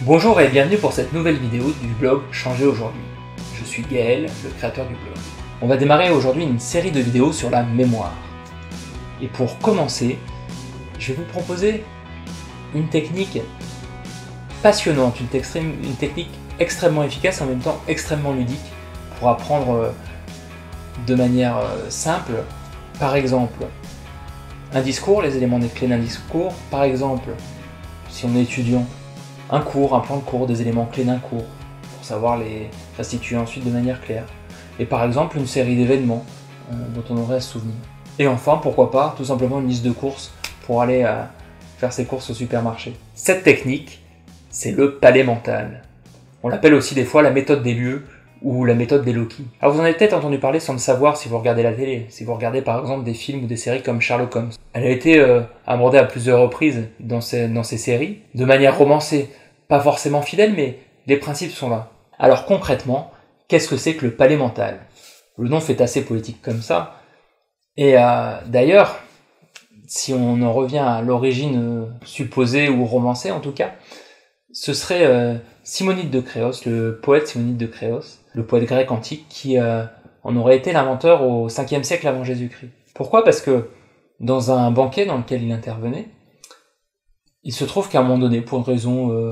Bonjour et bienvenue pour cette nouvelle vidéo du blog Changer aujourd'hui. Je suis Gaël, le créateur du blog. On va démarrer aujourd'hui une série de vidéos sur la mémoire. Et pour commencer, je vais vous proposer une technique passionnante, une technique extrêmement efficace, en même temps extrêmement ludique, pour apprendre de manière simple. Par exemple, un discours, les éléments clés d'un discours. Par exemple, si on est étudiant, un cours, un plan de cours, des éléments clés d'un cours, pour savoir les restituer ensuite de manière claire. Et par exemple, une série d'événements dont on aurait à se souvenir. Et enfin, pourquoi pas, tout simplement une liste de courses pour aller faire ses courses au supermarché. Cette technique, c'est le palais mental. On l'appelle aussi des fois la méthode des lieux ou la méthode des Loki. Alors vous en avez peut-être entendu parler sans le savoir si vous regardez la télé, si vous regardez par exemple des films ou des séries comme Sherlock Holmes. Elle a été abordée à plusieurs reprises dans ces séries, de manière romancée, pas forcément fidèle, mais les principes sont là. Alors concrètement, qu'est-ce que c'est que le palais mental? Le nom fait assez poétique comme ça, et d'ailleurs, si on en revient à l'origine supposée ou romancée en tout cas, ce serait Simonide de Créos, le poète Simonide de Créos, le poète grec antique qui en aurait été l'inventeur au 5e siècle avant Jésus-Christ. Pourquoi? Parce que dans un banquet dans lequel il intervenait, il se trouve qu'à un moment donné, pour une raison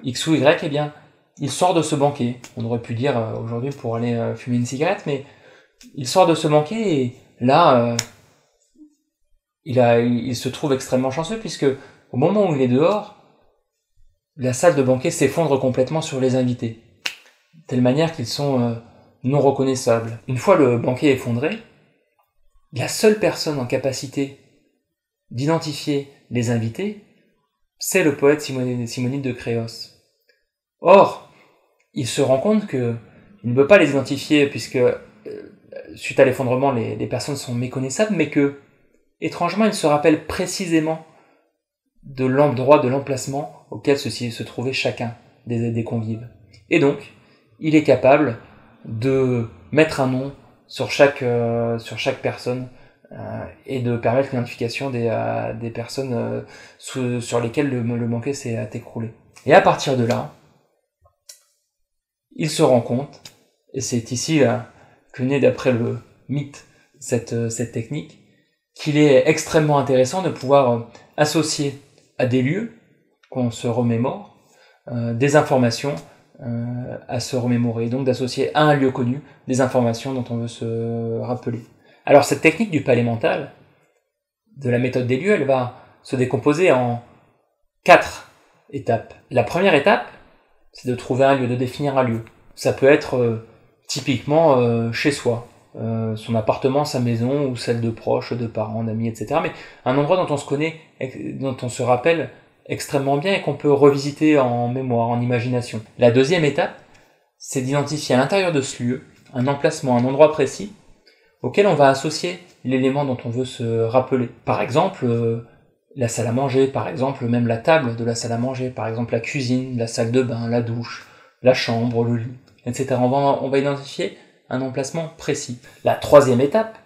X ou Y, eh bien, il sort de ce banquet. On aurait pu dire aujourd'hui pour aller fumer une cigarette, mais il sort de ce banquet et là, il se trouve extrêmement chanceux puisque au moment où il est dehors, la salle de banquet s'effondre complètement sur les invités, de telle manière qu'ils sont non reconnaissables. Une fois le banquet effondré, la seule personne en capacité d'identifier les invités, c'est le poète Simonide de Créos. Or, il se rend compte qu'il ne peut pas les identifier puisque, suite à l'effondrement, les personnes sont méconnaissables, mais que, étrangement, il se rappelle précisément de l'endroit, de l'emplacement auquel se trouvait chacun des convives. Et donc, il est capable de mettre un nom sur chaque personne et de permettre l'identification des personnes sur lesquelles le banquet s'est écroulé. Et à partir de là, il se rend compte, et c'est ici que naît d'après le mythe cette technique, qu'il est extrêmement intéressant de pouvoir associer à des lieux qu'on se remémore, des informations à se remémorer, donc d'associer à un lieu connu des informations dont on veut se rappeler. Alors cette technique du palais mental, de la méthode des lieux, elle va se décomposer en 4 étapes. La première étape, c'est de trouver un lieu, de définir un lieu. Ça peut être typiquement chez soi, son appartement, sa maison, ou celle de proches, de parents, d'amis, etc. Mais un endroit dont on se connaît, dont on se rappelle extrêmement bien et qu'on peut revisiter en mémoire, en imagination. La deuxième étape, c'est d'identifier à l'intérieur de ce lieu un emplacement, un endroit précis auquel on va associer l'élément dont on veut se rappeler. Par exemple, la salle à manger, par exemple, même la table de la salle à manger, par exemple la cuisine, la salle de bain, la douche, la chambre, le lit, etc. On va identifier un emplacement précis. La troisième étape,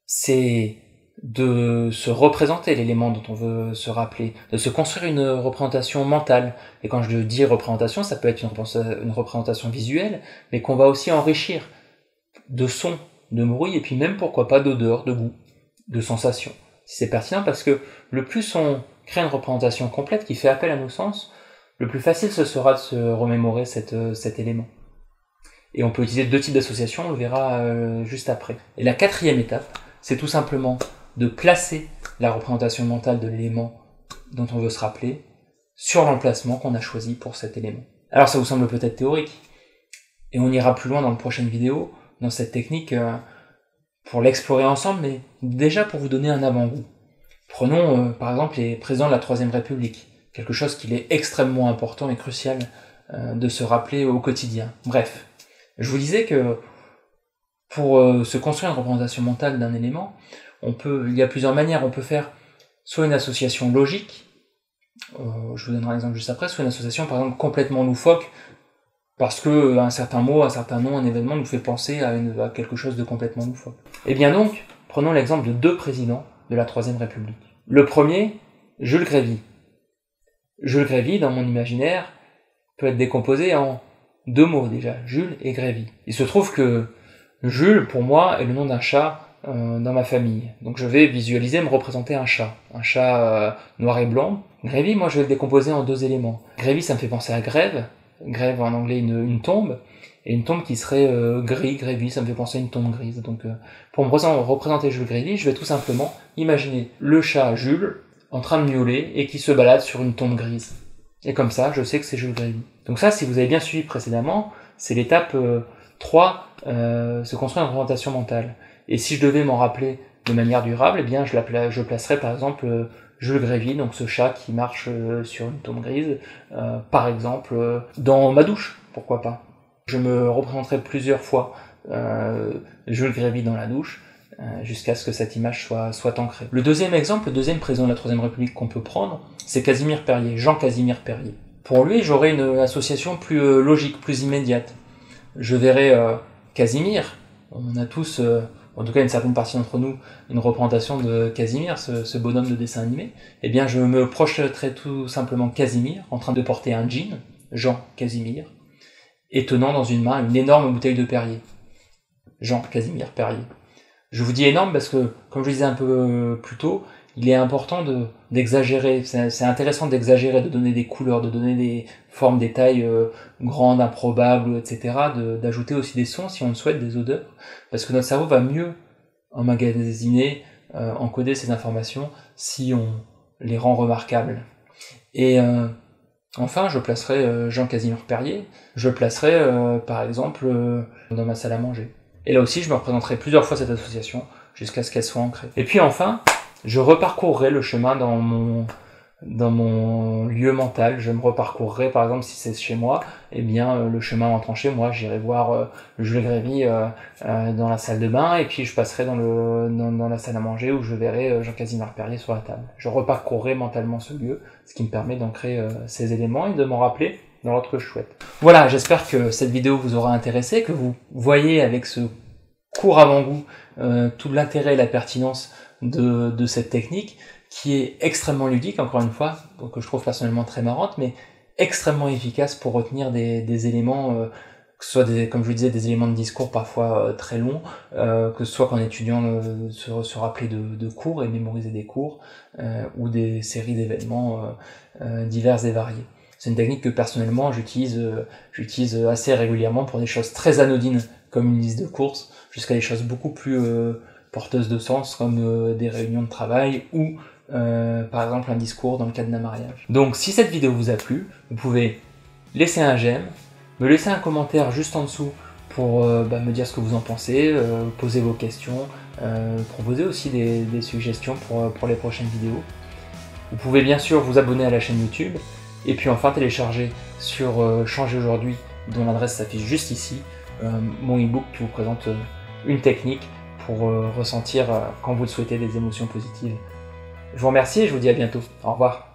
c'est de se représenter l'élément dont on veut se rappeler, de se construire une représentation mentale. Et quand je dis représentation, ça peut être une représentation visuelle, mais qu'on va aussi enrichir de sons, de bruit, et puis même, pourquoi pas, d'odeurs, de goût, de sensations. C'est pertinent parce que le plus on crée une représentation complète qui fait appel à nos sens, le plus facile ce sera de se remémorer cet élément. Et on peut utiliser 2 types d'associations, on le verra juste après. Et la quatrième étape, c'est tout simplement de placer la représentation mentale de l'élément dont on veut se rappeler sur l'emplacement qu'on a choisi pour cet élément. Alors ça vous semble peut-être théorique, et on ira plus loin dans la prochaine vidéo, dans cette technique, pour l'explorer ensemble, mais déjà pour vous donner un avant-goût. Prenons par exemple les présidents de la Troisième République, quelque chose qu'il est extrêmement important et crucial de se rappeler au quotidien. Bref, je vous disais que pour se construire une représentation mentale d'un élément, il y a plusieurs manières. On peut faire soit une association logique, je vous donnerai un exemple juste après, soit une association par exemple complètement loufoque, parce que un certain mot, un certain nom, un événement nous fait penser à quelque chose de complètement loufoque. Et bien donc, prenons l'exemple de 2 présidents de la Troisième République. Le premier, Jules Grévy. Jules Grévy, dans mon imaginaire, peut être décomposé en 2 mots déjà, Jules et Grévy. Il se trouve que Jules, pour moi, est le nom d'un chat dans ma famille. Donc je vais visualiser, me représenter un chat noir et blanc. Grévy, moi je vais le décomposer en 2 éléments. Grévy, ça me fait penser à grève en anglais une tombe, et une tombe qui serait grévy, ça me fait penser à une tombe grise. Donc pour me représenter Jules Grévy, je vais tout simplement imaginer le chat Jules en train de miauler et qui se balade sur une tombe grise. Et comme ça, je sais que c'est Jules Grévy. Donc ça, si vous avez bien suivi précédemment, c'est l'étape 3, se construire une représentation mentale. Et si je devais m'en rappeler de manière durable, eh bien je placerais par exemple Jules Grévy, donc ce chat qui marche sur une tombe grise, par exemple dans ma douche, pourquoi pas. Je me représenterai plusieurs fois Jules Grévy dans la douche, jusqu'à ce que cette image soit ancrée. Le deuxième exemple, le deuxième président de la Troisième République qu'on peut prendre, c'est Casimir Perier, Jean-Casimir Perier. Pour lui, j'aurais une association plus logique, plus immédiate. Je verrais Casimir, on a tous, en tout cas une certaine partie d'entre nous, une représentation de Casimir, ce bonhomme de dessin animé. Eh bien, je me projeterais tout simplement Casimir, en train de porter un jean, Jean Casimir, et tenant dans une main une énorme bouteille de Perrier. Jean Casimir Perier. Je vous dis énorme parce que, comme je le disais un peu plus tôt, il est important d'exagérer, c'est intéressant d'exagérer, de donner des couleurs, de donner des formes, des tailles grandes, improbables, etc., d'ajouter aussi des sons si on le souhaite, des odeurs, parce que notre cerveau va mieux emmagasiner, encoder ces informations si on les rend remarquables. Et enfin, je placerai Jean-Casimir Perier, je le placerai par exemple dans ma salle à manger. Et là aussi, je me représenterai plusieurs fois cette association jusqu'à ce qu'elle soit ancrée. Et puis enfin, je reparcourrai le chemin dans mon lieu mental. Je me reparcourrai, par exemple, si c'est chez moi, eh bien, le chemin en entrant chez moi, j'irai voir Jules Grévy dans la salle de bain, et puis je passerai dans la salle à manger où je verrai Jean-Casimir Perier sur la table. Je reparcourrai mentalement ce lieu, ce qui me permet d'ancrer ces éléments et de m'en rappeler dans l'ordre que je souhaite. Voilà, j'espère que cette vidéo vous aura intéressé, que vous voyez avec ce court avant-goût tout l'intérêt et la pertinence de cette technique, qui est extrêmement ludique, encore une fois, que je trouve personnellement très marrante, mais extrêmement efficace pour retenir des éléments, que ce soit, comme je le disais, des éléments de discours parfois très longs, que ce soit qu'en étudiant se rappeler de cours et mémoriser des cours, ou des séries d'événements divers et variés. C'est une technique que personnellement j'utilise assez régulièrement pour des choses très anodines comme une liste de courses, jusqu'à des choses beaucoup plus porteuses de sens comme des réunions de travail ou par exemple un discours dans le cadre d'un mariage. Donc si cette vidéo vous a plu, vous pouvez laisser un j'aime, me laisser un commentaire juste en dessous pour me dire ce que vous en pensez, poser vos questions, proposer aussi des suggestions pour les prochaines vidéos. Vous pouvez bien sûr vous abonner à la chaîne YouTube, et puis enfin télécharger sur Changer aujourd'hui, dont l'adresse s'affiche juste ici, mon e-book qui vous présente une technique pour ressentir, quand vous le souhaitez, des émotions positives. Je vous remercie et je vous dis à bientôt. Au revoir.